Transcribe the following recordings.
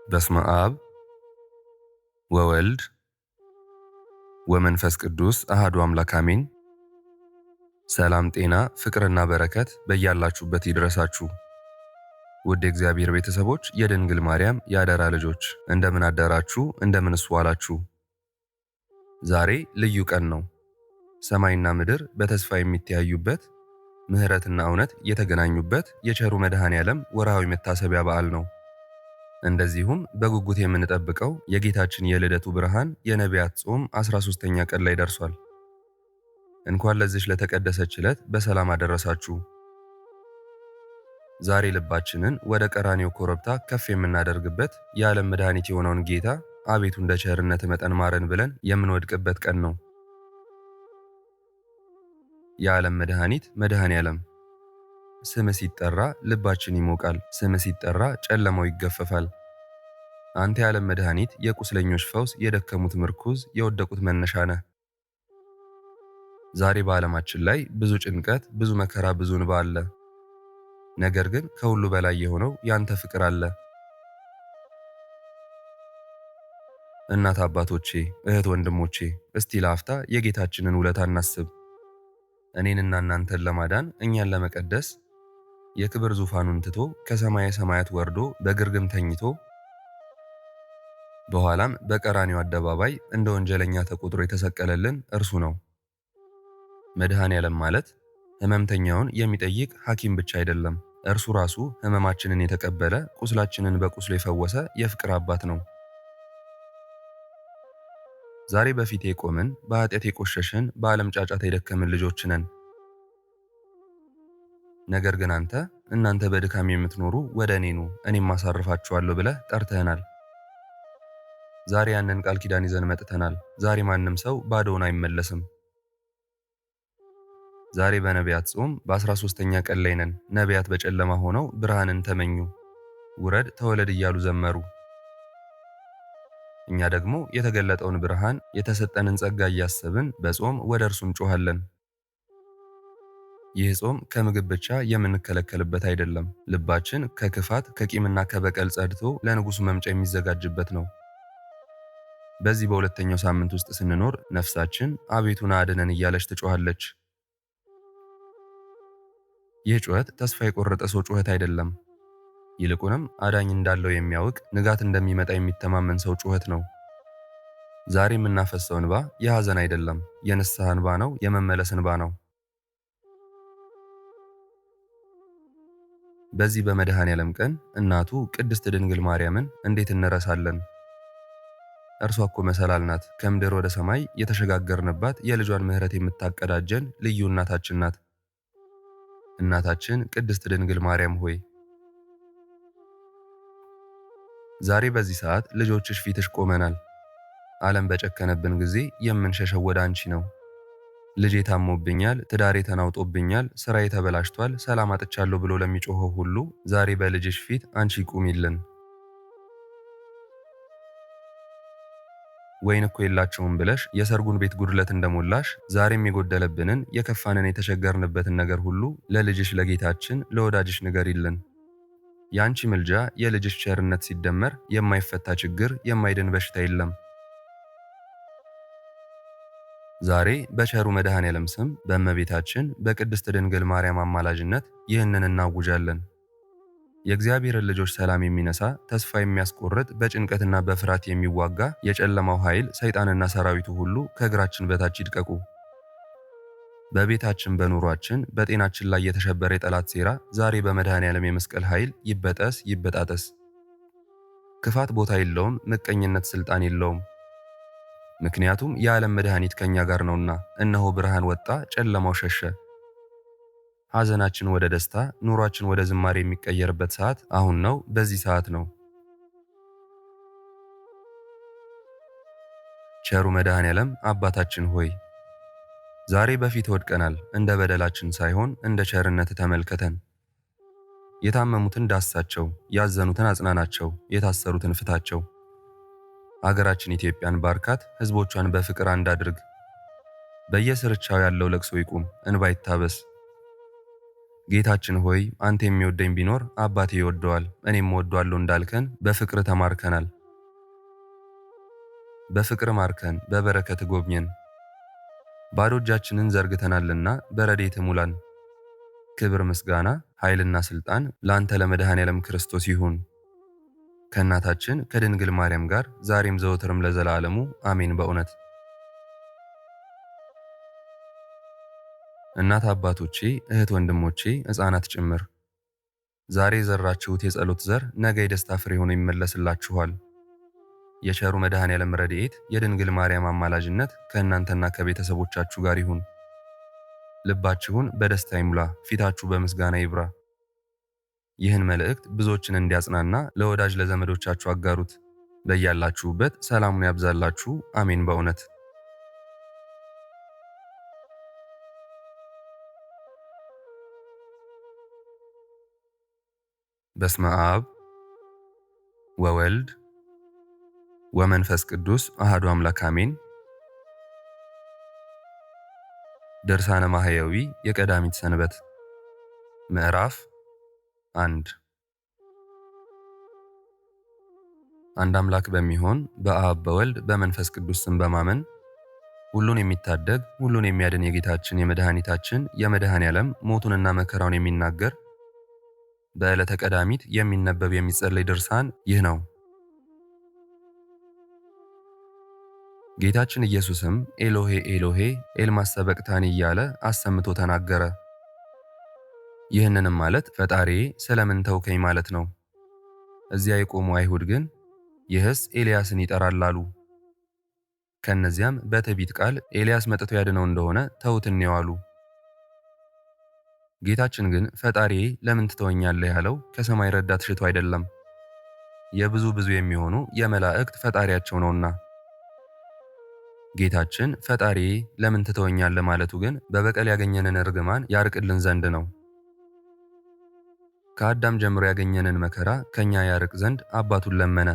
በስመ አብ ወወልድ ወመንፈስ ቅዱስ አሃዱ አምላክ አሜን። ሰላም ጤና ፍቅርና በረከት በያላችሁበት ይድረሳችሁ። ውድ የእግዚአብሔር ቤተሰቦች፣ የድንግል ማርያም የአደራ ልጆች እንደምን አደራችሁ? እንደምንስ ዋላችሁ? ዛሬ ልዩ ቀን ነው። ሰማይና ምድር በተስፋ የሚተያዩበት፣ ምሕረትና እውነት የተገናኙበት የቸሩ መድኃኔ ዓለም ወርሃዊ መታሰቢያ በዓል ነው። እንደዚሁም በጉጉት የምንጠብቀው የጌታችን የልደቱ ብርሃን የነቢያት ጾም 13ኛ ቀን ላይ ደርሷል። እንኳን ለዚች ለተቀደሰች ዕለት በሰላም አደረሳችሁ። ዛሬ ልባችንን ወደ ቀራንዮ ኮረብታ ከፍ የምናደርግበት የዓለም መድኃኒት የሆነውን ጌታ አቤቱ እንደ ቸርነት መጠን ማረን ብለን የምንወድቅበት ቀን ነው። የዓለም መድኃኒት መድኃኔ ዓለም ስም ሲጠራ ልባችን ይሞቃል። ስም ሲጠራ ጨለማው ይገፈፋል። አንተ የዓለም መድኃኒት፣ የቁስለኞች ፈውስ፣ የደከሙት ምርኩዝ፣ የወደቁት መነሻ ነህ። ዛሬ በዓለማችን ላይ ብዙ ጭንቀት፣ ብዙ መከራ፣ ብዙ እንባ አለ። ነገር ግን ከሁሉ በላይ የሆነው ያንተ ፍቅር አለ። እናት አባቶቼ፣ እህት ወንድሞቼ፣ እስቲ ለአፍታ የጌታችንን ውለታ እናስብ። እኔንና እናንተን ለማዳን እኛን ለመቀደስ የክብር ዙፋኑን ትቶ ከሰማየ ሰማያት ወርዶ በግርግም ተኝቶ በኋላም በቀራንዮ አደባባይ እንደ ወንጀለኛ ተቆጥሮ የተሰቀለልን እርሱ ነው። መድኃኔ ዓለም ማለት ሕመምተኛውን የሚጠይቅ ሐኪም ብቻ አይደለም። እርሱ ራሱ ሕመማችንን የተቀበለ፣ ቁስላችንን በቁስሉ የፈወሰ የፍቅር አባት ነው። ዛሬ በፊቴ የቆምን በኃጢአት የቆሸሽን በዓለም ጫጫታ የደከምን ልጆች ነን። ነገር ግን እናንተ በድካም የምትኖሩ ወደ እኔ ኑ እኔም አሳርፋችኋለሁ ብለህ ጠርተህናል። ዛሬ ያንን ቃል ኪዳን ይዘን መጥተናል። ዛሬ ማንም ሰው ባዶውን አይመለስም። ዛሬ በነቢያት ጾም በ13ኛ ቀን ላይ ነን። ነቢያት በጨለማ ሆነው ብርሃንን ተመኙ፣ ውረድ ተወለድ እያሉ ዘመሩ። እኛ ደግሞ የተገለጠውን ብርሃን የተሰጠንን ጸጋ እያሰብን በጾም ወደ እርሱ እንጮኻለን። ይህ ጾም ከምግብ ብቻ የምንከለከልበት አይደለም። ልባችን ከክፋት ከቂምና ከበቀል ጸድቶ ለንጉሱ መምጫ የሚዘጋጅበት ነው። በዚህ በሁለተኛው ሳምንት ውስጥ ስንኖር ነፍሳችን አቤቱን አድነን እያለች ትጮኻለች። ይህ ጩኸት ተስፋ የቆረጠ ሰው ጩኸት አይደለም። ይልቁንም አዳኝ እንዳለው የሚያውቅ፣ ንጋት እንደሚመጣ የሚተማመን ሰው ጩኸት ነው። ዛሬ የምናፈሰው እንባ የሐዘን አይደለም፣ የንስሐ እንባ ነው፣ የመመለስ እንባ ነው። በዚህ በመድኃኔ ዓለም ቀን እናቱ ቅድስት ድንግል ማርያምን እንዴት እንረሳለን? እርሷ እኮ መሰላል ናት። ከምድር ወደ ሰማይ የተሸጋገርንባት የልጇን ምሕረት የምታቀዳጀን ልዩ እናታችን ናት። እናታችን ቅድስት ድንግል ማርያም ሆይ ዛሬ በዚህ ሰዓት ልጆችሽ ፊትሽ ቆመናል። ዓለም በጨከነብን ጊዜ የምንሸሸው ወደ አንቺ ነው። ልጄ ታሞብኛል፣ ትዳሬ ተናውጦብኛል፣ ስራዬ ተበላሽቷል፣ ሰላም አጥቻለሁ ብሎ ለሚጮኸው ሁሉ ዛሬ በልጅሽ ፊት አንቺ ቁሚልን። ወይን እኮ የላቸውም ብለሽ የሰርጉን ቤት ጉድለት እንደሞላሽ ዛሬም የጎደለብንን የከፋንን የተቸገርንበትን ነገር ሁሉ ለልጅሽ ለጌታችን ለወዳጅሽ ንገሪልን። የአንቺ ምልጃ የልጅሽ ቸርነት ሲደመር የማይፈታ ችግር የማይድን በሽታ የለም። ዛሬ በቸሩ መድኃኔ ዓለም ስም በእመቤታችን በቅድስት ድንግል ማርያም አማላጅነት ይህንን እናውጃለን። የእግዚአብሔርን ልጆች ሰላም የሚነሳ፣ ተስፋ የሚያስቆርጥ፣ በጭንቀትና በፍርሃት የሚዋጋ የጨለማው ኃይል ሰይጣንና ሰራዊቱ ሁሉ ከእግራችን በታች ይድቀቁ። በቤታችን፣ በኑሯችን፣ በጤናችን ላይ የተሸበረ የጠላት ሴራ ዛሬ በመድኃኔ ዓለም የመስቀል ኃይል ይበጠስ፣ ይበጣጠስ። ክፋት ቦታ የለውም፣ ምቀኝነት ስልጣን የለውም። ምክንያቱም የዓለም መድኃኒት ከኛ ጋር ነውና። እነሆ ብርሃን ወጣ፣ ጨለማው ሸሸ። ሐዘናችን ወደ ደስታ፣ ኑሯችን ወደ ዝማሬ የሚቀየርበት ሰዓት አሁን ነው። በዚህ ሰዓት ነው። ቸሩ መድኃኔ ዓለም አባታችን ሆይ ዛሬ በፊት ወድቀናል። እንደ በደላችን ሳይሆን እንደ ቸርነት ተመልከተን። የታመሙትን ዳሳቸው፣ ያዘኑትን አጽናናቸው፣ የታሰሩትን ፍታቸው። አገራችን ኢትዮጵያን ባርካት፣ ሕዝቦቿን በፍቅር አንድ አድርግ። በየስርቻው ያለው ለቅሶ ይቁም፣ እንባ ይታበስ። ጌታችን ሆይ አንተ የሚወደኝ ቢኖር አባቴ ይወደዋል፣ እኔም እወደዋለሁ እንዳልከን በፍቅር ተማርከናል። በፍቅር ማርከን በበረከት ጎብኘን። ባዶ እጃችንን ዘርግተናልና በረድኤት ሙላን። ክብር ምስጋና ኃይልና ሥልጣን ለአንተ ለመድኃኔ ዓለም ክርስቶስ ይሁን ከእናታችን ከድንግል ማርያም ጋር ዛሬም ዘወትርም ለዘላለሙ አሜን። በእውነት እናት አባቶቼ፣ እህት ወንድሞቼ፣ ሕፃናት ጭምር ዛሬ የዘራችሁት የጸሎት ዘር ነገ የደስታ ፍሬ ሆኖ ይመለስላችኋል። የቸሩ መድኃኔ ዓለም ረድኤት የድንግል ማርያም አማላጅነት ከእናንተና ከቤተሰቦቻችሁ ጋር ይሁን። ልባችሁን በደስታ ይሙላ፣ ፊታችሁ በምስጋና ይብራ። ይህን መልእክት ብዙዎችን እንዲያጽናና ለወዳጅ ለዘመዶቻችሁ አጋሩት። በያላችሁበት ሰላሙን ያብዛላችሁ። አሜን። በእውነት በስመ አብ ወወልድ ወመንፈስ ቅዱስ አሐዱ አምላክ አሜን። ድርሳነ ማሕየዊ የቀዳሚት ሰንበት ምዕራፍ 1 አንድ አምላክ በሚሆን በአብ በወልድ በመንፈስ ቅዱስ ስም በማመን ሁሉን የሚታደግ ሁሉን የሚያድን የጌታችን የመድኃኒታችን የመድኃኔ ዓለም ሞቱንና መከራውን የሚናገር በዕለተ ቀዳሚት የሚነበብ የሚጸለይ ድርሳን ይህ ነው። ጌታችን ኢየሱስም ኤሎሄ ኤሎሄ ኤልማ ሰበቅታኒ እያለ አሰምቶ ተናገረ። ይህንንም ማለት ፈጣሪዬ ስለምን ተውከኝ ማለት ነው። እዚያ የቆሙ አይሁድ ግን ይህስ ኤልያስን ይጠራል አሉ። ከነዚያም በትዕቢት ቃል ኤልያስ መጥቶ ያድነው እንደሆነ ተውት እንየው አሉ። ጌታችን ግን ፈጣሪዬ ለምን ትተወኛለህ ያለው ከሰማይ ረዳት ሽቶ አይደለም፣ የብዙ ብዙ የሚሆኑ የመላእክት ፈጣሪያቸው ነውና። ጌታችን ፈጣሪዬ ለምን ትተወኛለህ ማለቱ ግን በበቀል ያገኘንን እርግማን ያርቅልን ዘንድ ነው። ከአዳም ጀምሮ ያገኘንን መከራ ከኛ ያርቅ ዘንድ አባቱን ለመነ።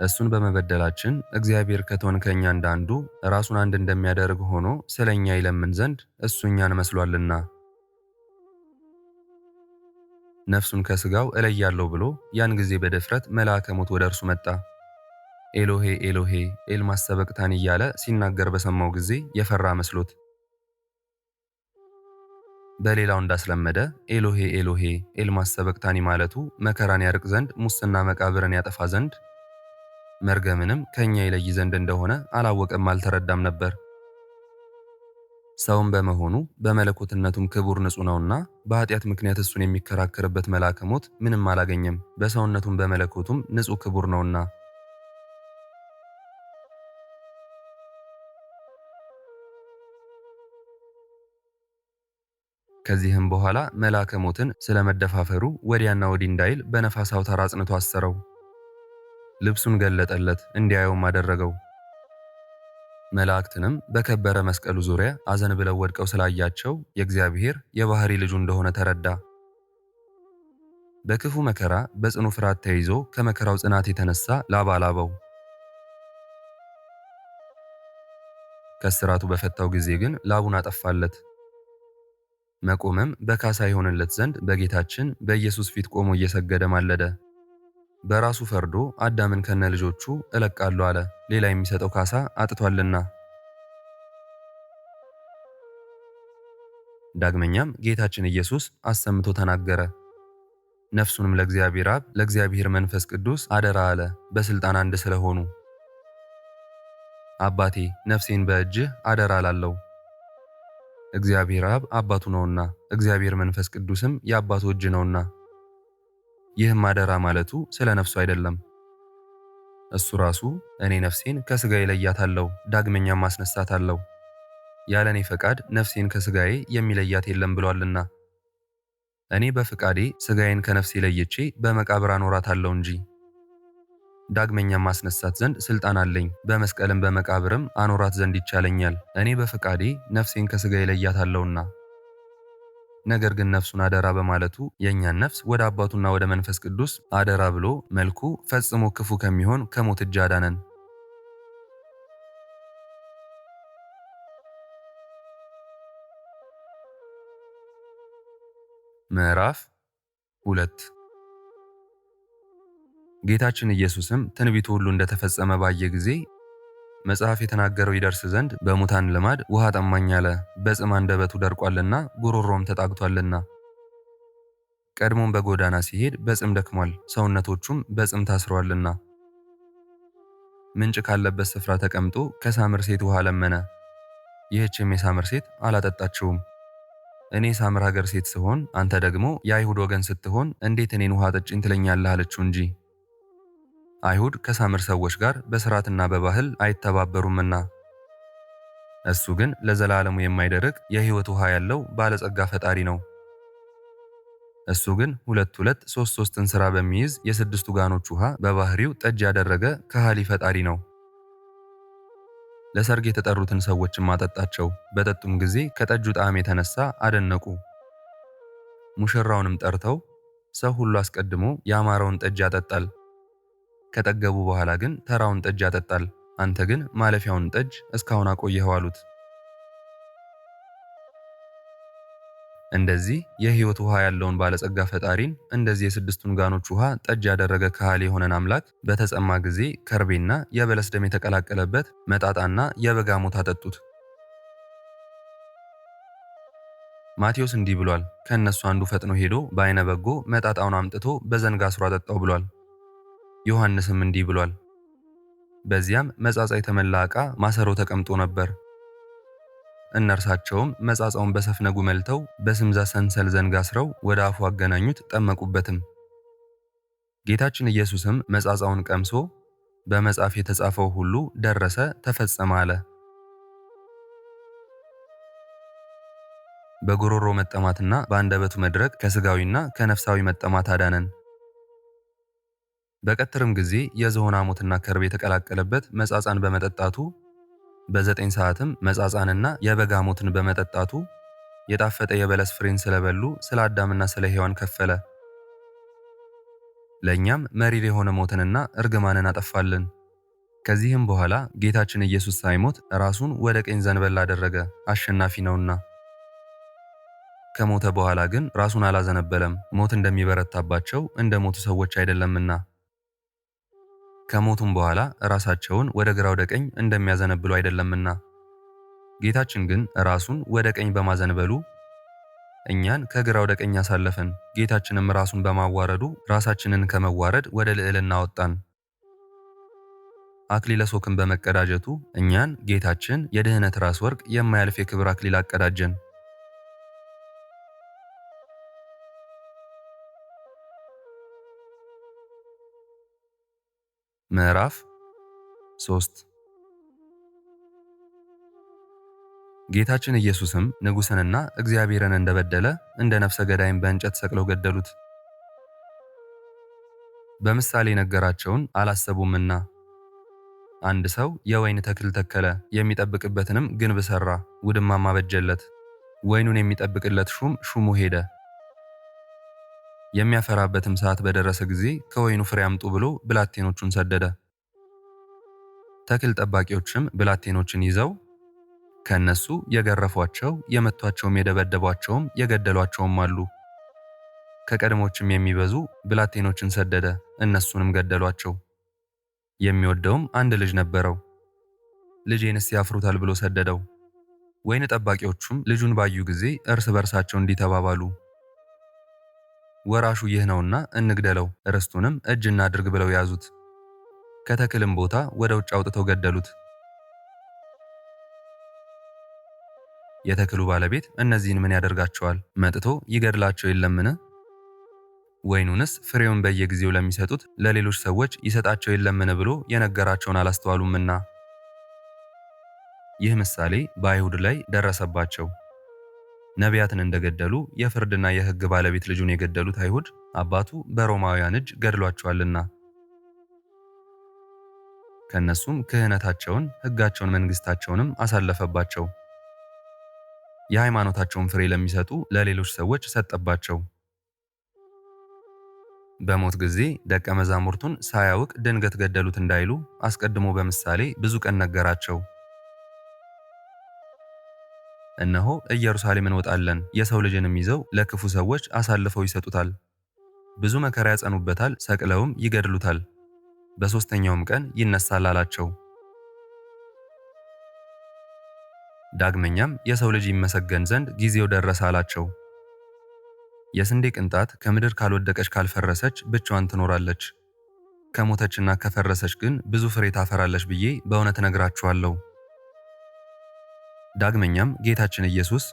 እሱን በመበደላችን እግዚአብሔር ከቶን ከኛ እንዳንዱ ራሱን አንድ እንደሚያደርግ ሆኖ ስለኛ ይለምን ዘንድ እሱ እኛን መስሏልና። ነፍሱን ከስጋው እለያለሁ ብሎ ያን ጊዜ በድፍረት መልአከ ሞት ወደ እርሱ መጣ። ኤሎሄ ኤሎሄ ኤልማ ሰበቅታኒ እያለ ሲናገር በሰማው ጊዜ የፈራ መስሎት በሌላው እንዳስለመደ ኤሎሄ ኤሎሄ ኤልማ ሰበቅታኒ ማለቱ መከራን ያርቅ ዘንድ ሙስና መቃብርን ያጠፋ ዘንድ መርገምንም ከኛ ይለይ ዘንድ እንደሆነ አላወቀም አልተረዳም ነበር። ሰውም በመሆኑ በመለኮትነቱም ክቡር ንጹሕ ነውና በኃጢአት ምክንያት እሱን የሚከራከርበት መልአከ ሞት ምንም አላገኘም። በሰውነቱም በመለኮቱም ንጹሕ ክቡር ነውና። ከዚህም በኋላ መልአከ ሞትን ስለመደፋፈሩ ወዲያና ወዲህ እንዳይል በነፋስ አውታር አጽንቶ አሰረው። ልብሱን ገለጠለት፣ እንዲያየውም አደረገው። መላእክትንም በከበረ መስቀሉ ዙሪያ አዘን ብለው ወድቀው ስላያቸው የእግዚአብሔር የባህሪ ልጁ እንደሆነ ተረዳ። በክፉ መከራ በጽኑ ፍርሃት ተይዞ ከመከራው ጽናት የተነሳ ላባ ላበው። ከስራቱ በፈታው ጊዜ ግን ላቡን አጠፋለት። መቆምም በካሳ ይሆንለት ዘንድ በጌታችን በኢየሱስ ፊት ቆሞ እየሰገደ ማለደ። በራሱ ፈርዶ አዳምን ከነ ልጆቹ እለቃለሁ አለ፣ ሌላ የሚሰጠው ካሳ አጥቷልና። ዳግመኛም ጌታችን ኢየሱስ አሰምቶ ተናገረ። ነፍሱንም ለእግዚአብሔር አብ ለእግዚአብሔር መንፈስ ቅዱስ አደራ አለ፣ በስልጣን አንድ ስለሆኑ። አባቴ ነፍሴን በእጅህ አደራ አላለው። እግዚአብሔር አብ አባቱ ነውና እግዚአብሔር መንፈስ ቅዱስም የአባቱ እጅ ነውና። ይህም አደራ ማለቱ ስለ ነፍሱ አይደለም። እሱ ራሱ እኔ ነፍሴን ከስጋዬ ለያታለሁ፣ ዳግመኛም አስነሳታለሁ፣ ያለ እኔ ፈቃድ ነፍሴን ከስጋዬ የሚለያት የለም ብሏልና። እኔ በፍቃዴ ስጋዬን ከነፍሴ ለይቼ በመቃብር አኖራታለሁ እንጂ። ዳግመኛም ማስነሳት ዘንድ ስልጣን አለኝ፣ በመስቀልም በመቃብርም አኖራት ዘንድ ይቻለኛል። እኔ በፍቃዴ ነፍሴን ከስጋዬ ለያታለሁና። ነገር ግን ነፍሱን አደራ በማለቱ የእኛን ነፍስ ወደ አባቱና ወደ መንፈስ ቅዱስ አደራ ብሎ መልኩ ፈጽሞ ክፉ ከሚሆን ከሞት እጅ አዳነን። ምዕራፍ 2 ጌታችን ኢየሱስም ትንቢቱ ሁሉ እንደተፈጸመ ባየ ጊዜ መጽሐፍ የተናገረው ይደርስ ዘንድ በሙታን ልማድ ውሃ ጠማኝ አለ። በጽም አንደበቱ ደርቋልና ጉሮሮም ተጣግቷልና። ቀድሞም በጎዳና ሲሄድ በጽም ደክሟል፣ ሰውነቶቹም በጽም ታስረዋልና። ምንጭ ካለበት ስፍራ ተቀምጦ ከሳምር ሴት ውሃ ለመነ። ይህችም የሳምር ሴት አላጠጣችውም። እኔ ሳምር ሀገር ሴት ስሆን አንተ ደግሞ የአይሁድ ወገን ስትሆን እንዴት እኔን ውሃ ጠጭኝ ትለኛለህ? አለችው እንጂ። አይሁድ ከሳምር ሰዎች ጋር በሥርዓትና በባህል አይተባበሩምና፣ እሱ ግን ለዘላለሙ የማይደርቅ የሕይወት ውሃ ያለው ባለጸጋ ፈጣሪ ነው። እሱ ግን ሁለት ሁለት ሶስት ሶስትን ሥራ በሚይዝ የስድስቱ ጋኖች ውሃ በባህሪው ጠጅ ያደረገ ከሃሊ ፈጣሪ ነው። ለሰርግ የተጠሩትን ሰዎችም አጠጣቸው። በጠጡም ጊዜ ከጠጁ ጣዕም የተነሳ አደነቁ። ሙሽራውንም ጠርተው ሰው ሁሉ አስቀድሞ ያማረውን ጠጅ ያጠጣል፣ ከጠገቡ በኋላ ግን ተራውን ጠጅ ያጠጣል። አንተ ግን ማለፊያውን ጠጅ እስካሁን አቆየኸው አሉት። እንደዚህ የሕይወት ውሃ ያለውን ባለጸጋ ፈጣሪን እንደዚህ የስድስቱን ጋኖች ውሃ ጠጅ ያደረገ ከሃሊ የሆነን አምላክ በተጸማ ጊዜ ከርቤና የበለስ ደም የተቀላቀለበት መጣጣና የበጋ ሞት አጠጡት። ማቴዎስ እንዲህ ብሏል፣ ከእነሱ አንዱ ፈጥኖ ሄዶ በዓይነ በጎ መጣጣውን አምጥቶ በዘንግ አስሮ አጠጣው ብሏል። ዮሐንስም እንዲህ ብሏል፣ በዚያም መጻጻ የተመላ ዕቃ ማሰሮ ተቀምጦ ነበር። እነርሳቸውም መጻጻውን በሰፍነጉ መልተው በስምዛ ሰንሰል ዘንግ አስረው ወደ አፉ አገናኙት፣ ጠመቁበትም። ጌታችን ኢየሱስም መጻጻውን ቀምሶ በመጽሐፍ የተጻፈው ሁሉ ደረሰ፣ ተፈጸመ አለ። በጉሮሮ መጠማትና በአንደበቱ መድረቅ ከስጋዊና ከነፍሳዊ መጠማት አዳነን። በቀትርም ጊዜ የዝሆን ሐሞትና ከርቤ የተቀላቀለበት መጻጻን በመጠጣቱ በ9 ሰዓትም መጻጻንና የበጋ ሐሞትን በመጠጣቱ የጣፈጠ የበለስ ፍሬን ስለበሉ ስለ አዳምና ስለ ሔዋን ከፈለ። ለእኛም መሪር የሆነ ሞትንና እርግማንን አጠፋልን። ከዚህም በኋላ ጌታችን ኢየሱስ ሳይሞት ራሱን ወደ ቀኝ ዘንበል አደረገ፣ አሸናፊ ነውና። ከሞተ በኋላ ግን ራሱን አላዘነበለም፣ ሞት እንደሚበረታባቸው እንደ ሞቱ ሰዎች አይደለምና። ከሞቱም በኋላ ራሳቸውን ወደ ግራ ወደ ቀኝ እንደሚያዘነብሉ አይደለምና። ጌታችን ግን ራሱን ወደ ቀኝ በማዘንበሉ እኛን ከግራ ወደ ቀኝ አሳለፈን። ጌታችንም ራሱን በማዋረዱ ራሳችንን ከመዋረድ ወደ ልዕልና አወጣን። አክሊለ ሦክን በመቀዳጀቱ እኛን ጌታችን የድኅነት ራስ ወርቅ የማያልፍ የክብር አክሊል አቀዳጀን። ምዕራፍ 3 ጌታችን ኢየሱስም ንጉሥንና እግዚአብሔርን እንደበደለ እንደ ነፍሰ ገዳይም በእንጨት ሰቅለው ገደሉት። በምሳሌ ነገራቸውን አላሰቡምና። አንድ ሰው የወይን ተክል ተከለ፣ የሚጠብቅበትንም ግንብ ሠራ፣ ውድማም አበጀለት። ወይኑን የሚጠብቅለት ሹሙ ሄደ። የሚያፈራበትም ሰዓት በደረሰ ጊዜ ከወይኑ ፍሬ አምጡ ብሎ ብላቴኖቹን ሰደደ። ተክል ጠባቂዎችም ብላቴኖችን ይዘው ከነሱ የገረፏቸው፣ የመቷቸውም፣ የደበደቧቸውም የገደሏቸውም አሉ። ከቀድሞችም የሚበዙ ብላቴኖችን ሰደደ፣ እነሱንም ገደሏቸው። የሚወደውም አንድ ልጅ ነበረው። ልጄንስ ያፍሩታል ብሎ ሰደደው። ወይን ጠባቂዎቹም ልጁን ባዩ ጊዜ እርስ በርሳቸው እንዲህ ተባባሉ፣ ወራሹ ይህ ነውና እንግደለው፣ ርስቱንም እጅ እናድርግ ብለው ያዙት። ከተክልም ቦታ ወደ ውጭ አውጥተው ገደሉት። የተክሉ ባለቤት እነዚህን ምን ያደርጋቸዋል? መጥቶ ይገድላቸው የለምን? ወይኑንስ ፍሬውን በየጊዜው ለሚሰጡት ለሌሎች ሰዎች ይሰጣቸው የለምን ብሎ የነገራቸውን አላስተዋሉምና። ይህ ምሳሌ በአይሁድ ላይ ደረሰባቸው። ነቢያትን እንደገደሉ የፍርድና የሕግ ባለቤት ልጁን የገደሉት አይሁድ አባቱ በሮማውያን እጅ ገድሏቸዋልና። ከነሱም ክህነታቸውን፣ ሕጋቸውን፣ መንግስታቸውንም አሳለፈባቸው። የሃይማኖታቸውን ፍሬ ለሚሰጡ ለሌሎች ሰዎች ሰጠባቸው። በሞት ጊዜ ደቀ መዛሙርቱን ሳያውቅ ድንገት ገደሉት እንዳይሉ አስቀድሞ በምሳሌ ብዙ ቀን ነገራቸው። እነሆ ኢየሩሳሌም እንወጣለን፣ የሰው ልጅንም ይዘው ለክፉ ሰዎች አሳልፈው ይሰጡታል፣ ብዙ መከራ ያጸኑበታል፣ ሰቅለውም ይገድሉታል፣ በሦስተኛውም ቀን ይነሳል አላቸው። ዳግመኛም የሰው ልጅ ይመሰገን ዘንድ ጊዜው ደረሰ አላቸው። የስንዴ ቅንጣት ከምድር ካልወደቀች ካልፈረሰች ብቻዋን ትኖራለች፣ ከሞተችና ከፈረሰች ግን ብዙ ፍሬ ታፈራለች ብዬ በእውነት እነግራችኋለሁ። ዳግመኛም ጌታችን ኢየሱስ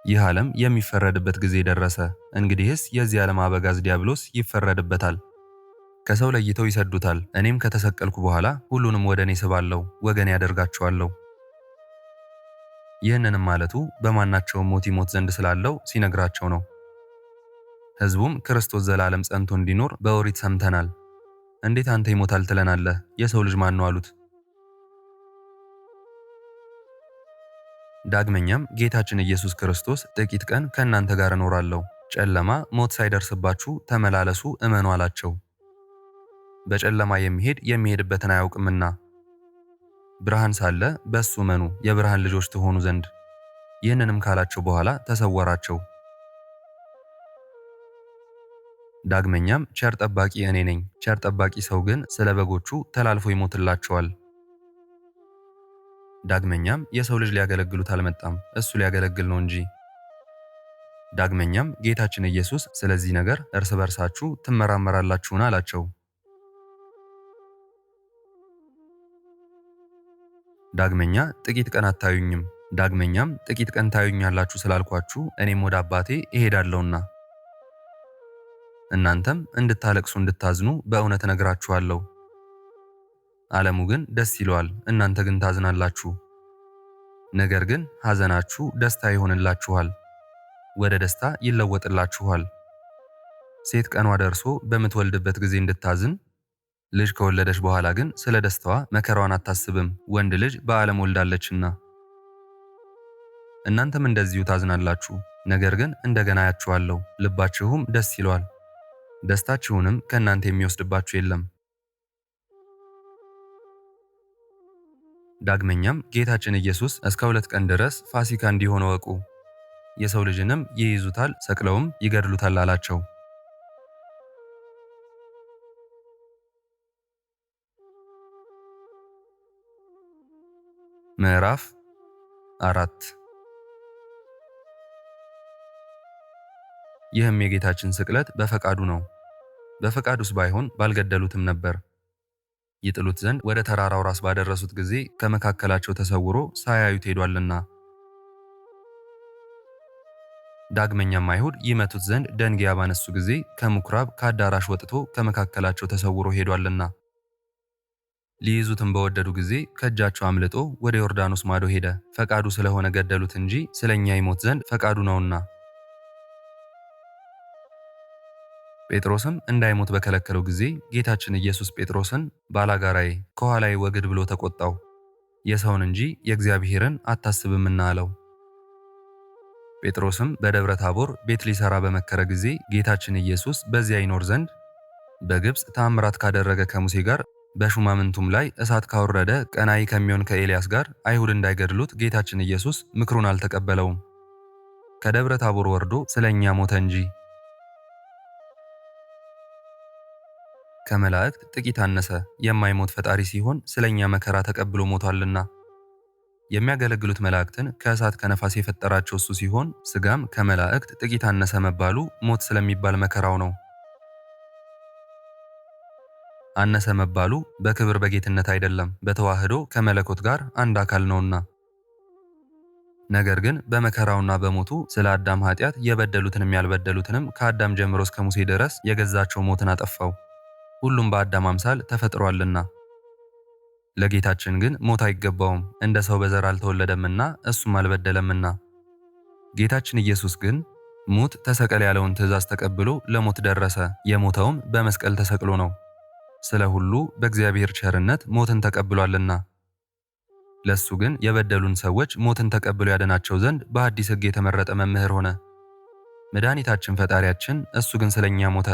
ይህ ዓለም የሚፈረድበት ጊዜ ደረሰ፣ እንግዲህስ የዚህ ዓለም አበጋዝ ዲያብሎስ ይፈረድበታል፣ ከሰው ለይተው ይሰዱታል፣ እኔም ከተሰቀልኩ በኋላ ሁሉንም ወደ እኔ ስባለሁ፣ ወገኔ ያደርጋቸዋለሁ። ይህንንም ማለቱ በማናቸውም ሞት ይሞት ዘንድ ስላለው ሲነግራቸው ነው። ሕዝቡም ክርስቶስ ዘላለም ጸንቶ እንዲኖር በኦሪት ሰምተናል፣ እንዴት አንተ ይሞታል ትለናለህ? የሰው ልጅ ማን ነው አሉት። ዳግመኛም ጌታችን ኢየሱስ ክርስቶስ ጥቂት ቀን ከእናንተ ጋር እኖራለሁ፣ ጨለማ ሞት ሳይደርስባችሁ ተመላለሱ እመኑ አላቸው። በጨለማ የሚሄድ የሚሄድበትን አያውቅምና ብርሃን ሳለ በእሱ እመኑ የብርሃን ልጆች ትሆኑ ዘንድ። ይህንንም ካላቸው በኋላ ተሰወራቸው። ዳግመኛም ቸር ጠባቂ እኔ ነኝ፣ ቸር ጠባቂ ሰው ግን ስለ በጎቹ ተላልፎ ይሞትላቸዋል። ዳግመኛም የሰው ልጅ ሊያገለግሉት አልመጣም፣ እሱ ሊያገለግል ነው እንጂ። ዳግመኛም ጌታችን ኢየሱስ ስለዚህ ነገር እርስ በርሳችሁ ትመራመራላችሁን አላቸው። ዳግመኛ ጥቂት ቀን አታዩኝም፣ ዳግመኛም ጥቂት ቀን ታዩኛላችሁ ስላልኳችሁ እኔም ወደ አባቴ እሄዳለሁና እናንተም እንድታለቅሱ እንድታዝኑ በእውነት እነግራችኋለሁ። ዓለሙ ግን ደስ ይለዋል፣ እናንተ ግን ታዝናላችሁ። ነገር ግን ሐዘናችሁ ደስታ ይሆንላችኋል፣ ወደ ደስታ ይለወጥላችኋል። ሴት ቀኗ ደርሶ በምትወልድበት ጊዜ እንድታዝን ልጅ ከወለደች በኋላ ግን ስለ ደስታዋ መከራዋን አታስብም፣ ወንድ ልጅ በዓለም ወልዳለችና። እናንተም እንደዚሁ ታዝናላችሁ፣ ነገር ግን እንደገና አያችኋለሁ፣ ልባችሁም ደስ ይለዋል፣ ደስታችሁንም ከእናንተ የሚወስድባችሁ የለም። ዳግመኛም ጌታችን ኢየሱስ እስከ 2 ቀን ድረስ ፋሲካ እንዲሆን እወቁ፣ የሰው ልጅንም ይይዙታል፣ ሰቅለውም ይገድሉታል አላቸው። ምዕራፍ 4 ይህም የጌታችን ስቅለት በፈቃዱ ነው። በፈቃዱስ ባይሆን ባልገደሉትም ነበር። ይጥሉት ዘንድ ወደ ተራራው ራስ ባደረሱት ጊዜ ከመካከላቸው ተሰውሮ ሳያዩት ሄዷልና። ዳግመኛም አይሁድ ይመቱት ዘንድ ደንጊያ ባነሱ ጊዜ ከምኩራብ ከአዳራሽ ወጥቶ ከመካከላቸው ተሰውሮ ሄዷልና። ሊይዙትም በወደዱ ጊዜ ከእጃቸው አምልጦ ወደ ዮርዳኖስ ማዶ ሄደ። ፈቃዱ ስለሆነ ገደሉት እንጂ ስለኛ ይሞት ዘንድ ፈቃዱ ነውና። ጴጥሮስም እንዳይሞት በከለከለው ጊዜ ጌታችን ኢየሱስ ጴጥሮስን ባላጋራዬ ከኋላዬ ወግድ ብሎ ተቆጣው፣ የሰውን እንጂ የእግዚአብሔርን አታስብምና አለው። ጴጥሮስም በደብረ ታቦር ቤት ሊሰራ በመከረ ጊዜ ጌታችን ኢየሱስ በዚያ ይኖር ዘንድ በግብፅ ተአምራት ካደረገ ከሙሴ ጋር በሹማምንቱም ላይ እሳት ካወረደ ቀናኢ ከሚሆን ከኤልያስ ጋር አይሁድ እንዳይገድሉት ጌታችን ኢየሱስ ምክሩን አልተቀበለውም። ከደብረ ታቦር ወርዶ ስለኛ ሞተ እንጂ። ከመላእክት ጥቂት አነሰ፣ የማይሞት ፈጣሪ ሲሆን ስለኛ መከራ ተቀብሎ ሞቷልና። የሚያገለግሉት መላእክትን ከእሳት ከነፋስ የፈጠራቸው እሱ ሲሆን ሥጋም ከመላእክት ጥቂት አነሰ መባሉ ሞት ስለሚባል መከራው ነው። አነሰ መባሉ በክብር በጌትነት አይደለም፣ በተዋህዶ ከመለኮት ጋር አንድ አካል ነውና። ነገር ግን በመከራውና በሞቱ ስለ አዳም ኃጢአት የበደሉትንም ያልበደሉትንም ከአዳም ጀምሮ እስከ ሙሴ ድረስ የገዛቸው ሞትን አጠፋው። ሁሉም በአዳም አምሳል ተፈጥሯልና። ለጌታችን ግን ሞት አይገባውም፣ እንደ ሰው በዘር አልተወለደምና እሱም አልበደለምና። ጌታችን ኢየሱስ ግን ሙት ተሰቀል ያለውን ትእዛዝ ተቀብሎ ለሞት ደረሰ። የሞተውም በመስቀል ተሰቅሎ ነው። ስለ ሁሉ በእግዚአብሔር ቸርነት ሞትን ተቀብሏልና። ለሱ ግን የበደሉን ሰዎች ሞትን ተቀብሎ ያድናቸው ዘንድ በአዲስ ሕግ የተመረጠ መምህር ሆነ። መድኃኒታችን ፈጣሪያችን እሱ ግን ስለኛ ሞተ፣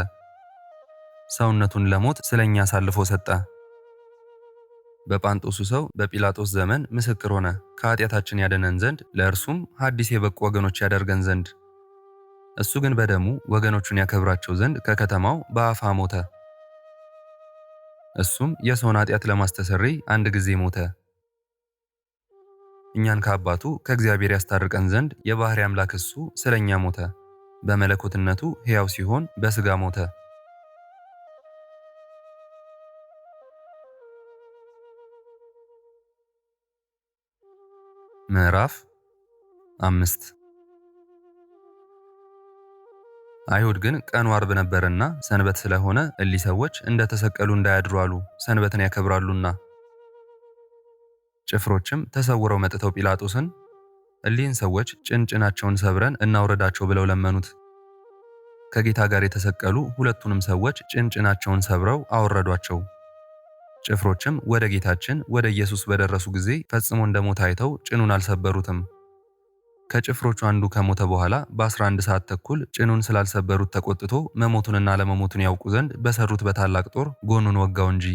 ሰውነቱን ለሞት ስለኛ አሳልፎ ሰጠ። በጳንጦሱ ሰው በጲላጦስ ዘመን ምስክር ሆነ፣ ከኃጢአታችን ያደነን ዘንድ ለእርሱም ሐዲስ የበቁ ወገኖች ያደርገን ዘንድ። እሱ ግን በደሙ ወገኖቹን ያከብራቸው ዘንድ ከከተማው በአፋ ሞተ። እሱም የሰውን ኃጢአት ለማስተሰረይ አንድ ጊዜ ሞተ። እኛን ከአባቱ ከእግዚአብሔር ያስታርቀን ዘንድ የባሕርይ አምላክ እሱ ስለ እኛ ሞተ። በመለኮትነቱ ሕያው ሲሆን በሥጋ ሞተ። ምዕራፍ 5 አይሁድ ግን ቀኑ ዓርብ ነበርና ሰንበት ስለሆነ እሊህ ሰዎች እንደተሰቀሉ እንዳያድሩ አሉ፣ ሰንበትን ያከብራሉና። ጭፍሮችም ተሰውረው መጥተው ጲላጦስን እሊህን ሰዎች ጭንጭናቸውን ሰብረን እናውረዳቸው ብለው ለመኑት። ከጌታ ጋር የተሰቀሉ ሁለቱንም ሰዎች ጭንጭናቸውን ሰብረው አወረዷቸው። ጭፍሮችም ወደ ጌታችን ወደ ኢየሱስ በደረሱ ጊዜ ፈጽሞ እንደሞተ አይተው ጭኑን አልሰበሩትም። ከጭፍሮቹ አንዱ ከሞተ በኋላ በ11 ሰዓት ተኩል ጭኑን ስላልሰበሩት ተቆጥቶ መሞቱንና አለመሞቱን ያውቁ ዘንድ በሰሩት በታላቅ ጦር ጎኑን ወጋው እንጂ።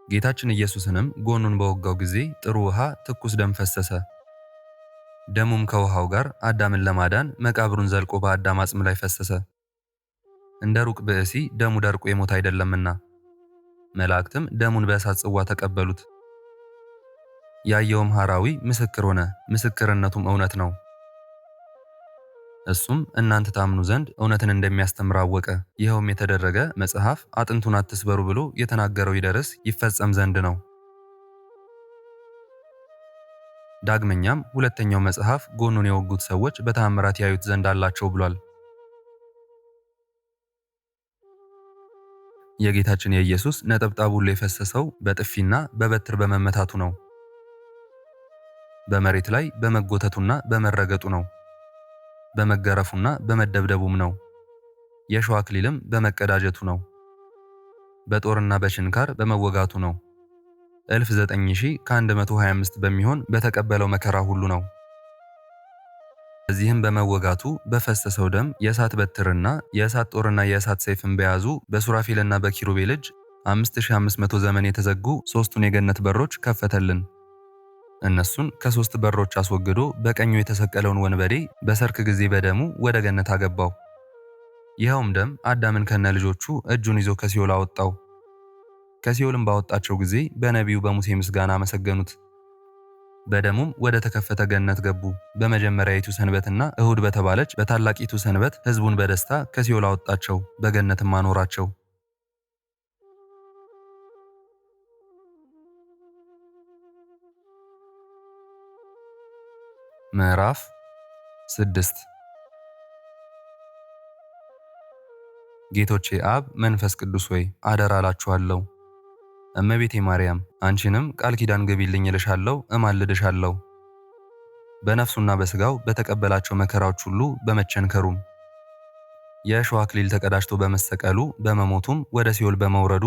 ጌታችን ኢየሱስንም ጎኑን በወጋው ጊዜ ጥሩ ውሃ ትኩስ ደም ፈሰሰ። ደሙም ከውሃው ጋር አዳምን ለማዳን መቃብሩን ዘልቆ በአዳም አጽም ላይ ፈሰሰ። እንደ ሩቅ ብእሲ ደሙ ደርቆ የሞተ አይደለምና። መላእክትም ደሙን በእሳት ጽዋ ተቀበሉት። ያየውም ሐራዊ ምስክር ሆነ፣ ምስክርነቱም እውነት ነው። እሱም እናንተ ታምኑ ዘንድ እውነትን እንደሚያስተምር አወቀ። ይኸውም የተደረገ መጽሐፍ አጥንቱን አትስበሩ ብሎ የተናገረው ይደርስ ይፈጸም ዘንድ ነው። ዳግመኛም ሁለተኛው መጽሐፍ ጎኑን የወጉት ሰዎች በተአምራት ያዩት ዘንድ አላቸው ብሏል። የጌታችን የኢየሱስ ነጠብጣብ ሁሉ የፈሰሰው በጥፊና በበትር በመመታቱ ነው። በመሬት ላይ በመጎተቱና በመረገጡ ነው። በመገረፉና በመደብደቡም ነው። የእሾህ አክሊልም በመቀዳጀቱ ነው። በጦርና በችንካር በመወጋቱ ነው። 9,125 በሚሆን በተቀበለው መከራ ሁሉ ነው። በዚህም በመወጋቱ በፈሰሰው ደም የእሳት በትርና የእሳት ጦርና የእሳት ሰይፍን በያዙ በሱራፌልና በኪሩቤል እጅ 5500 ዘመን የተዘጉ ሦስቱን የገነት በሮች ከፈተልን። እነሱን ከሦስት በሮች አስወግዶ በቀኙ የተሰቀለውን ወንበዴ በሰርክ ጊዜ በደሙ ወደ ገነት አገባው። ይኸውም ደም አዳምን ከነ ልጆቹ እጁን ይዞ ከሲኦል አወጣው። ከሲኦልም ባወጣቸው ጊዜ በነቢዩ በሙሴ ምስጋና አመሰገኑት። በደሙም ወደ ተከፈተ ገነት ገቡ። በመጀመሪያይቱ ሰንበትና እሁድ በተባለች በታላቂቱ ሰንበት ሕዝቡን በደስታ ከሲኦል አወጣቸው፣ በገነትም አኖራቸው። ምዕራፍ 6 ጌቶቼ አብ መንፈስ ቅዱስ ሆይ አደራ እላችኋለሁ። እመቤቴ ማርያም አንቺንም ቃል ኪዳን ግቢልኝ እልሻለሁ፣ እማልድሻለሁ። በነፍሱና በሥጋው በተቀበላቸው መከራዎች ሁሉ በመቸንከሩም የእሾህ አክሊል ተቀዳጅቶ በመሰቀሉ በመሞቱም ወደ ሲኦል በመውረዱ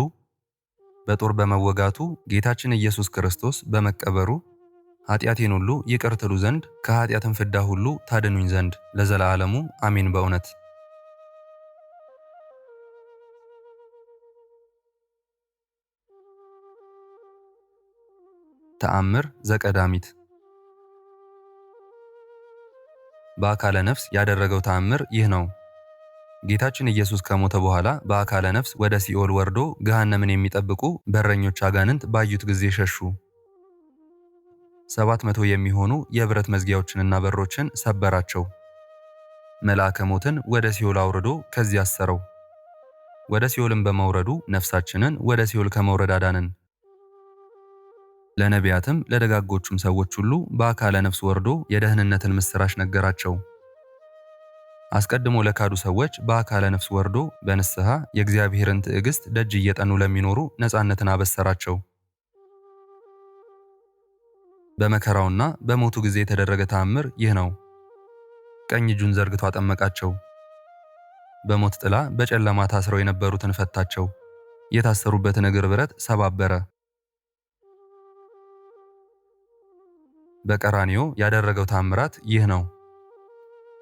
በጦር በመወጋቱ ጌታችን ኢየሱስ ክርስቶስ በመቀበሩ ኃጢአቴን ሁሉ ይቅር ትሉ ዘንድ ከኃጢአትም ፍዳ ሁሉ ታድኑኝ ዘንድ ለዘላለሙ አሜን። በእውነት ተአምር ዘቀዳሚት። በአካለ ነፍስ ያደረገው ተአምር ይህ ነው። ጌታችን ኢየሱስ ከሞተ በኋላ በአካለ ነፍስ ወደ ሲኦል ወርዶ ገሃነምን የሚጠብቁ በረኞች አጋንንት ባዩት ጊዜ ሸሹ። 700 የሚሆኑ የብረት መዝጊያዎችንና በሮችን ሰበራቸው። መልአከ ሞትን ወደ ሲኦል አውርዶ ከዚያ አሰረው። ወደ ሲኦልም በመውረዱ ነፍሳችንን ወደ ሲኦል ከመውረድ አዳንን። ለነቢያትም ለደጋጎቹም ሰዎች ሁሉ በአካለ ነፍስ ወርዶ የደህንነትን ምስራች ነገራቸው። አስቀድሞ ለካዱ ሰዎች በአካለ ነፍስ ወርዶ በንስሐ የእግዚአብሔርን ትዕግስት ደጅ እየጠኑ ለሚኖሩ ነፃነትን አበሰራቸው። በመከራውና በሞቱ ጊዜ የተደረገ ተአምር ይህ ነው። ቀኝ እጁን ዘርግቶ አጠመቃቸው። በሞት ጥላ በጨለማ ታስረው የነበሩትን ፈታቸው። የታሰሩበትን እግር ብረት ሰባበረ። በቀራንዮ ያደረገው ተአምራት ይህ ነው።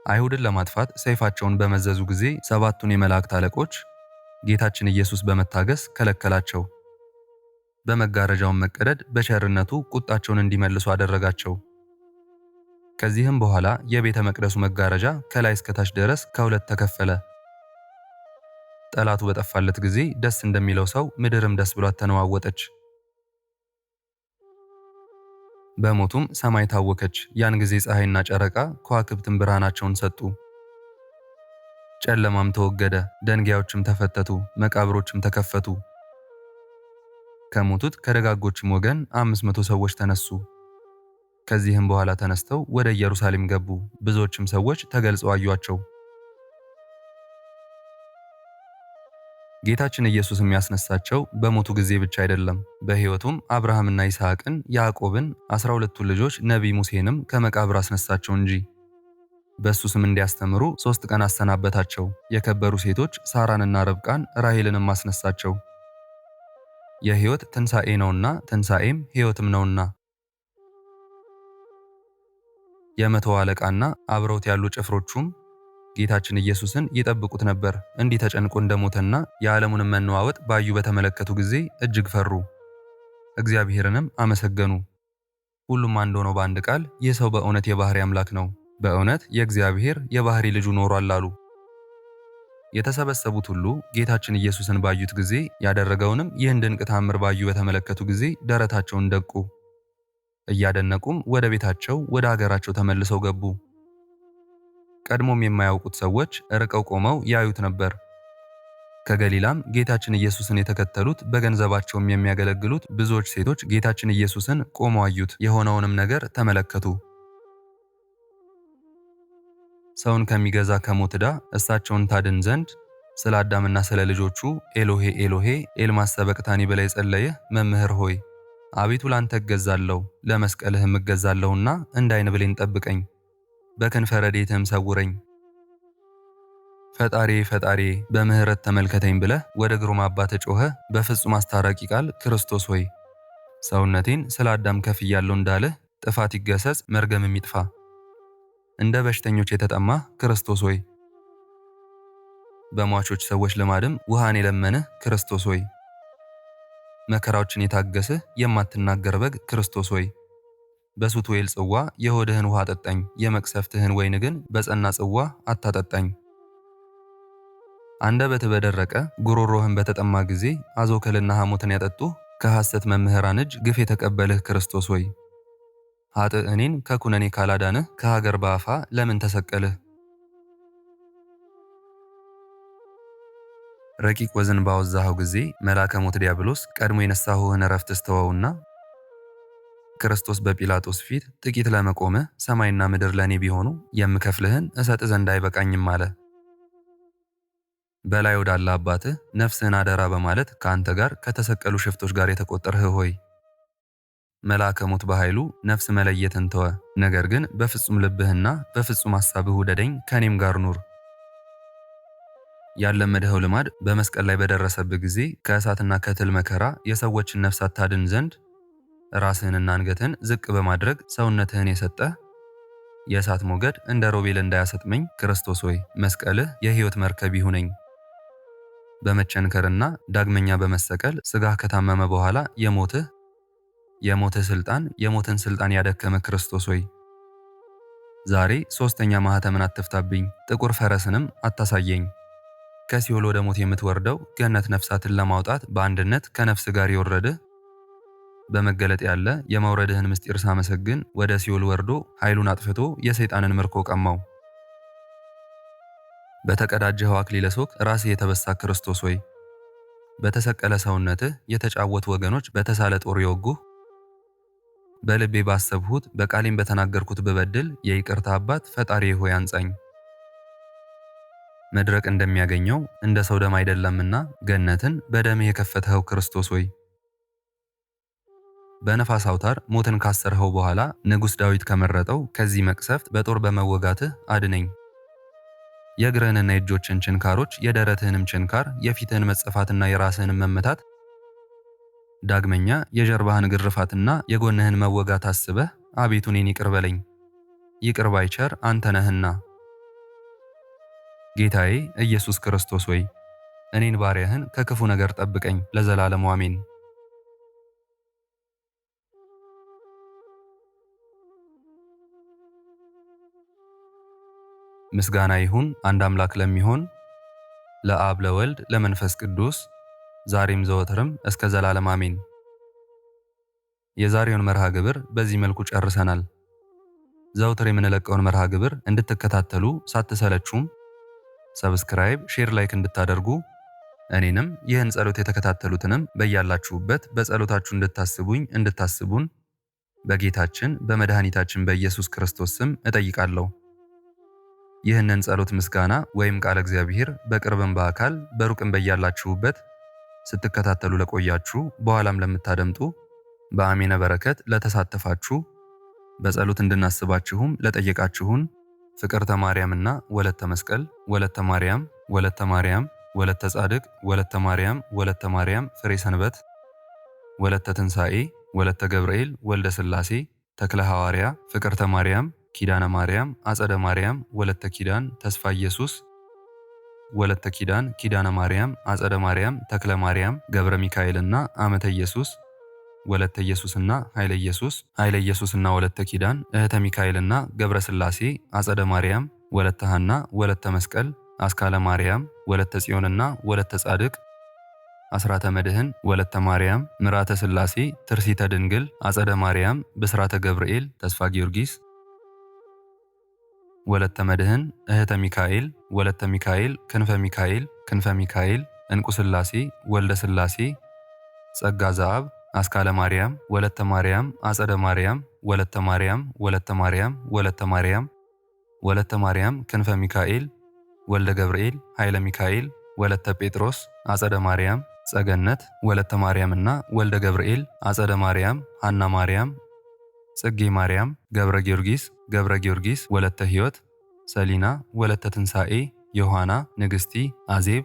አይሁድን ለማጥፋት ሰይፋቸውን በመዘዙ ጊዜ 7ቱን የመላእክት አለቆች ጌታችን ኢየሱስ በመታገስ ከለከላቸው። በመጋረጃውን መቀደድ በቸርነቱ ቁጣቸውን እንዲመልሱ አደረጋቸው። ከዚህም በኋላ የቤተ መቅደሱ መጋረጃ ከላይ እስከታች ድረስ ከሁለት ተከፈለ። ጠላቱ በጠፋለት ጊዜ ደስ እንደሚለው ሰው ምድርም ደስ ብሏት ተነዋወጠች። በሞቱም ሰማይ ታወከች። ያን ጊዜ ፀሐይና ጨረቃ ከዋክብትም ብርሃናቸውን ሰጡ። ጨለማም ተወገደ፣ ደንጊያዎችም ተፈተቱ፣ መቃብሮችም ተከፈቱ። ከሞቱት ከደጋጎችም ወገን 500 ሰዎች ተነሱ። ከዚህም በኋላ ተነስተው ወደ ኢየሩሳሌም ገቡ። ብዙዎችም ሰዎች ተገልጸው አዩአቸው። ጌታችን ኢየሱስ የሚያስነሳቸው በሞቱ ጊዜ ብቻ አይደለም። በሕይወቱም አብርሃምና ይስሐቅን፣ ያዕቆብን፣ 12ቱን ልጆች ነቢይ ሙሴንም ከመቃብር አስነሳቸው እንጂ። በእሱ ስም እንዲያስተምሩ 3 ቀን አሰናበታቸው። የከበሩ ሴቶች ሳራንና ርብቃን፣ ራሔልንም አስነሳቸው። የሕይወት ትንሣኤ ነውና ትንሣኤም ሕይወትም ነውና። የመቶ አለቃና አብረውት ያሉ ጭፍሮቹም ጌታችን ኢየሱስን ይጠብቁት ነበር። እንዲህ ተጨንቆ እንደሞተና የዓለሙንም መነዋወጥ ባዩ በተመለከቱ ጊዜ እጅግ ፈሩ፣ እግዚአብሔርንም አመሰገኑ። ሁሉም አንድ ሆነው በአንድ ቃል ይህ ሰው በእውነት የባሕርይ አምላክ ነው፣ በእውነት የእግዚአብሔር የባሕርይ ልጁ ኖሯል አሉ። የተሰበሰቡት ሁሉ ጌታችን ኢየሱስን ባዩት ጊዜ ያደረገውንም ይህን ድንቅ ተአምር ባዩ በተመለከቱ ጊዜ ደረታቸውን ደቁ። እያደነቁም ወደ ቤታቸው ወደ አገራቸው ተመልሰው ገቡ። ቀድሞም የማያውቁት ሰዎች ርቀው ቆመው ያዩት ነበር። ከገሊላም ጌታችን ኢየሱስን የተከተሉት በገንዘባቸውም የሚያገለግሉት ብዙዎች ሴቶች ጌታችን ኢየሱስን ቆመው አዩት፣ የሆነውንም ነገር ተመለከቱ። ሰውን ከሚገዛ ከሞት ዕዳ እሳቸውን ታድን ዘንድ ስለ አዳምና ስለ ልጆቹ ኤሎሄ ኤሎሄ ኤልማ ሰበቅታኒ ብላ የጸለየ መምህር ሆይ አቤቱ ላንተ እገዛለሁ፣ ለመስቀልህም እገዛለሁና እንዳይን ብሌን ጠብቀኝ፣ በክንፈ ረድኤትህም ሰውረኝ። ፈጣሪ ፈጣሪ በምህረት ተመልከተኝ ብለህ ወደ ግሩም አባት ጮኸ በፍጹም አስታራቂ ቃል ክርስቶስ ሆይ ሰውነቴን ስለ አዳም ከፍያለሁ እንዳልህ ጥፋት ይገሰጽ፣ መርገምም ይጥፋ። እንደ በሽተኞች የተጠማህ ክርስቶስ ሆይ በሟቾች ሰዎች ልማድም ውሃን የለመንህ ክርስቶስ ሆይ መከራዎችን የታገስህ የማትናገር በግ ክርስቶስ ሆይ በሱቱኤል ጽዋ የሆድህን ውሃ አጠጣኝ፣ የመቅሰፍትህን ወይን ግን በጸና ጽዋ አታጠጣኝ። አንደበትህ በደረቀ ጉሮሮህን በተጠማ ጊዜ አዞክልና ሐሞትን ያጠጡህ ከሐሰት መምህራን እጅ ግፍ የተቀበልህ ክርስቶስ ሆይ ኃጥእ እኔን ከኩነኔ ካላዳንህ ከሀገር በአፋ ለምን ተሰቀልህ? ረቂቅ ወዝን ባወዛኸው ጊዜ መልአከ ሞት ዲያብሎስ ቀድሞ የነሳሁህን ዕረፍት ስተወውና ክርስቶስ በጲላጦስ ፊት ጥቂት ለመቆምህ ሰማይና ምድር ለእኔ ቢሆኑ የምከፍልህን እሰጥ ዘንድ አይበቃኝም አለ። በላይ ወዳለ አባትህ ነፍስህን አደራ በማለት ከአንተ ጋር ከተሰቀሉ ሽፍቶች ጋር የተቆጠርህ ሆይ መልአከ ሞት በኃይሉ ነፍስ መለየትን ተወ። ነገር ግን በፍጹም ልብህና በፍጹም ሐሳብህ ውደደኝ፣ ከኔም ጋር ኑር። ያለመድኸው ልማድ በመስቀል ላይ በደረሰብህ ጊዜ ከእሳትና ከትል መከራ የሰዎችን ነፍሳት ታድን ዘንድ ራስህንና አንገትህን ዝቅ በማድረግ ሰውነትህን የሰጠህ የእሳት ሞገድ እንደ ሮቤል እንዳያሰጥመኝ ክርስቶስ ሆይ መስቀልህ የሕይወት መርከብ ይሁነኝ። በመቸንከርና ዳግመኛ በመሰቀል ሥጋህ ከታመመ በኋላ የሞትህ ሥልጣን የሞትን ሥልጣን ያደከመ ክርስቶስ ሆይ ዛሬ 3ኛ ማኅተምን አትፍታብኝ፣ ጥቁር ፈረስንም አታሳየኝ። ከሲኦል ወደ ሞት የምትወርደው ገነት ነፍሳትን ለማውጣት በአንድነት ከነፍስ ጋር የወረድህ በመገለጥ ያለ የመውረድህን ምስጢር ሳመሰግን ወደ ሲኦል ወርዶ ኃይሉን አጥፍቶ የሰይጣንን ምርኮ ቀማው። በተቀዳጀኸው አክሊለ ሦክ ራስህ የተበሳ ክርስቶስ ሆይ በተሰቀለ ሰውነትህ የተጫወቱ ወገኖች በተሳለ ጦር የወጉህ በልቤ ባሰብሁት በቃሌም በተናገርኩት ብበድል የይቅርታ አባት ፈጣሪ ሆይ አንጻኝ። መድረቅ እንደሚያገኘው እንደ ሰው ደም አይደለምና ገነትን በደምህ የከፈትኸው ክርስቶስ ሆይ በነፋስ አውታር ሞትን ካሰርኸው በኋላ ንጉሥ ዳዊት ከመረጠው ከዚህ መቅሰፍት በጦር በመወጋትህ አድነኝ። የእግርህንና የእጆችን ችንካሮች የደረትህንም ችንካር የፊትህን መጸፋትና የራስህንም መመታት ዳግመኛ የጀርባህን ግርፋትና የጎንህን መወጋት አስበህ አቤቱ እኔን ይቅር በለኝ። ይቅር ባይ ቸር አንተ ነህና። ጌታዬ ኢየሱስ ክርስቶስ ሆይ እኔን ባሪያህን ከክፉ ነገር ጠብቀኝ ለዘላለሙ አሜን። ምስጋና ይሁን አንድ አምላክ ለሚሆን ለአብ ለወልድ ለመንፈስ ቅዱስ ዛሬም ዘወትርም እስከ ዘላለም አሜን። የዛሬውን መርሃ ግብር በዚህ መልኩ ጨርሰናል። ዘውትር የምንለቀውን መርሃ ግብር እንድትከታተሉ ሳትሰለቹም ሰብስክራይብ፣ ሼር፣ ላይክ እንድታደርጉ እኔንም ይህን ጸሎት የተከታተሉትንም በያላችሁበት በጸሎታችሁ እንድታስቡን በጌታችን በመድኃኒታችን በኢየሱስ ክርስቶስ ስም እጠይቃለሁ። ይህንን ጸሎት ምስጋና ወይም ቃለ እግዚአብሔር በቅርብም በአካል በሩቅም በያላችሁበት ስትከታተሉ ለቆያችሁ በኋላም ለምታደምጡ በአሜነ በረከት ለተሳተፋችሁ በጸሎት እንድናስባችሁም ለጠየቃችሁን ፍቅርተ ማርያምና ወለተ መስቀል፣ ወለተ ማርያም፣ ወለተ ማርያም፣ ወለተ ጻድቅ፣ ወለተ ማርያም፣ ወለተ ማርያም ፍሬ ሰንበት፣ ወለተ ትንሣኤ፣ ወለተ ገብርኤል ወልደ ሥላሴ፣ ተክለ ሐዋርያ፣ ፍቅርተ ማርያም፣ ኪዳነ ማርያም፣ አጸደ ማርያም፣ ወለተ ኪዳን፣ ተስፋ ኢየሱስ፣ ወለተ ኪዳን፣ ኪዳነ ማርያም፣ አጸደ ማርያም፣ ተክለ ማርያም፣ ገብረ ሚካኤልና አመተ ኢየሱስ፣ ወለተ ኢየሱስና ኃይለ ኢየሱስ፣ ኃይለ ኢየሱስና ወለተ ኪዳን፣ እህተ ሚካኤልና ገብረ ሥላሴ፣ አጸደ ማርያም፣ ወለተ ሐና፣ ወለተ መስቀል፣ አስካለ ማርያም፣ ወለተ ጽዮንና ወለተ ጻድቅ፣ አስራተ መድህን፣ ወለተ ማርያም፣ ምራተ ሥላሴ፣ ትርሲተ ድንግል፣ አጸደ ማርያም፣ ብስራተ ገብርኤል፣ ተስፋ ጊዮርጊስ፣ ወለተ መድህን፣ እህተ ሚካኤል፣ ወለተ ሚካኤል፣ ክንፈ ሚካኤል፣ ክንፈ ሚካኤል፣ እንቁ ሥላሴ፣ ወልደ ሥላሴ፣ ጸጋ ዘአብ፣ አስካለ ማርያም፣ ወለተ ማርያም፣ አጸደ ማርያም፣ ወለተ ማርያም፣ ወለተ ማርያም፣ ወለተ ማርያም፣ ወለተ ማርያም፣ ክንፈ ሚካኤል፣ ወልደ ገብርኤል፣ ኃይለ ሚካኤል፣ ወለተ ጴጥሮስ፣ አጸደ ማርያም፣ ጸገነት፣ ወለተ ማርያምና ወልደ ገብርኤል፣ አጸደ ማርያም፣ ሐና ማርያም፣ ጽጌ ማርያም፣ ገብረ ጊዮርጊስ፣ ወለተ ሕይወት፣ ሰሊና፣ ወለተ ትንሣኤ፣ ዮሐና፣ ንግሥቲ፣ አዜብ፣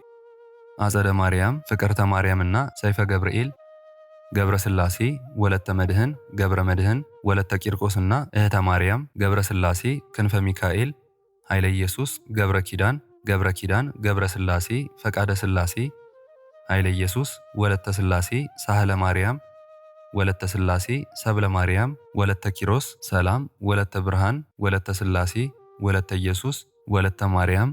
አጸደ ማርያም፣ ፍቅርተ ማርያምና ሰይፈ ገብርኤል፣ ገብረ ሥላሴ፣ ወለተ መድህን፣ ገብረ መድህን፣ ወለተ ቂርቆስና እህተ ማርያም፣ ገብረ ሥላሴ፣ ክንፈ ሚካኤል፣ ኃይለ ኢየሱስ፣ ገብረ ኪዳን፣ ገብረ ሥላሴ፣ ፈቃደ ሥላሴ፣ ኃይለ ኢየሱስ፣ ወለተ ሥላሴ፣ ሳህለ ማርያም፣ ወለተ ሥላሴ፣ ሰብለ ማርያም፣ ወለተ ኪሮስ፣ ሰላም፣ ወለተ ብርሃን፣ ወለተ ሥላሴ፣ ወለተ ኢየሱስ፣ ወለተ ማርያም፣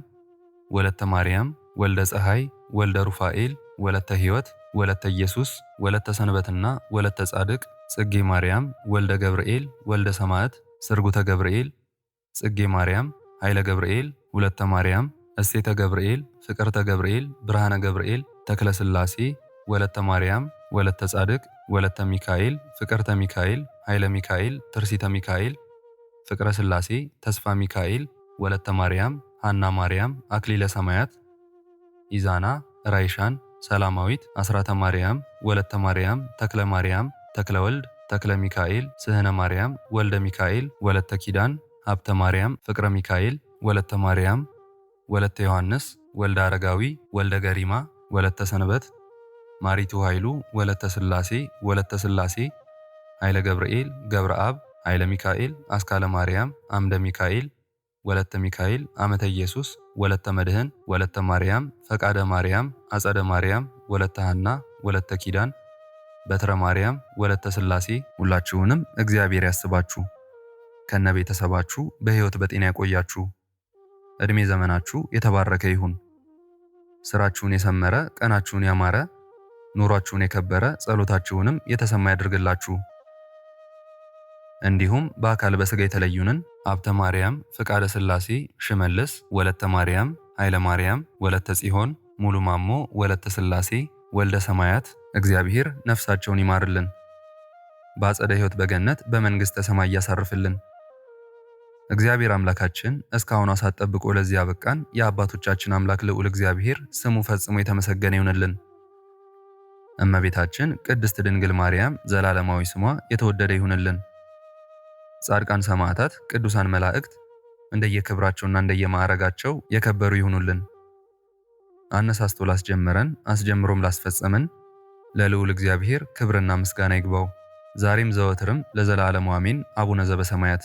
ወልደ ፀሐይ፣ ወልደ ሩፋኤል፣ ወለተ ሕይወት፣ ወለተ ኢየሱስ፣ ወለተ ሰንበትና ወለተ ጻድቅ፣ ጽጌ ማርያም፣ ወልደ ገብርኤል፣ ወልደ ሰማዕት፣ ስርጉተ ገብርኤል፣ ጽጌ ማርያም፣ ኃይለ ገብርኤል፣ ሁለተ ማርያም፣ እሴተ ገብርኤል፣ ፍቅርተ ገብርኤል፣ ብርሃነ ገብርኤል፣ ተክለ ሥላሴ፣ ወለተ ማርያም፣ ወለተ ጻድቅ፣ ወለተ ሚካኤል፣ ፍቅርተ ሚካኤል፣ ኃይለ ሚካኤል፣ ትርሲተ ሚካኤል፣ ፍቅረ ሥላሴ፣ ተስፋ ሚካኤል፣ ወለተ ማርያም፣ ሐና ማርያም፣ አክሊለ ሰማያት፣ ኢዛና፣ ራይሻን፣ ሰላማዊት፣ አስራተ ማርያም፣ ወለተ ማርያም፣ ተክለ ማርያም፣ ተክለ ወልድ፣ ተክለ ሚካኤል፣ ስህነ ማርያም፣ ወልደ ሚካኤል፣ ወለተ ኪዳን፣ ሀብተ ማርያም፣ ፍቅረ ሚካኤል፣ ወለተ ማርያም፣ ወለተ ዮሐንስ፣ ወልደ አረጋዊ፣ ወልደ ገሪማ፣ ወለተ ሰንበት፣ ማሪቱ ኃይሉ፣ ወለተ ሥላሴ፣ ኃይለ ገብርኤል፣ ገብረ አብ፣ ኃይለ ሚካኤል፣ አስካለ ማርያም፣ አምደ ሚካኤል፣ ወለተ ሚካኤል፣ አመተ ኢየሱስ፣ ወለተ መድህን፣ ወለተ ማርያም፣ ፈቃደ ማርያም፣ አጸደ ማርያም፣ ወለተ ሐና፣ ወለተ ኪዳን፣ በትረ ማርያም፣ ወለተ ሥላሴ ሁላችሁንም እግዚአብሔር ያስባችሁ ከነ ቤተሰባችሁ በሕይወት በጤና ያቆያችሁ። ዕድሜ ዘመናችሁ የተባረከ ይሁን። ስራችሁን የሰመረ፣ ቀናችሁን ያማረ፣ ኑሯችሁን የከበረ፣ ጸሎታችሁንም የተሰማ ያድርግላችሁ። እንዲሁም በአካል በሥጋ የተለዩንን ሀብተ ማርያም፣ ፍቃደ ሥላሴ፣ ሽመልስ፣ ወለተ ማርያም፣ ኃይለ ማርያም፣ ወለተ ጽዮን፣ ሙሉ ማሞ፣ ወለተ ሥላሴ፣ ወልደ ሰማያት እግዚአብሔር ነፍሳቸውን ይማርልን፣ በአጸደ ሕይወት በገነት በመንግሥተ ሰማይ ያሳርፍልን። እግዚአብሔር አምላካችን እስካሁኗ ሰዓት ጠብቆ ለዚህ ያበቃን የአባቶቻችን አምላክ ልዑል እግዚአብሔር ስሙ ፈጽሞ የተመሰገነ ይሁንልን። እመቤታችን ቅድስት ድንግል ማርያም ዘላለማዊ ስሟ የተወደደ ይሁንልን። ጻድቃን ሰማዕታት፣ ቅዱሳን መላእክት እንደየክብራቸውና እንደየማዕረጋቸው የከበሩ ይሁኑልን። አነሳስቶ ላስጀመረን አስጀምሮም ላስፈጸመን ለልዑል እግዚአብሔር ክብርና ምስጋና ይግባው ዛሬም ዘወትርም ለዘላለሙ አሜን። አቡነ ዘበሰማያት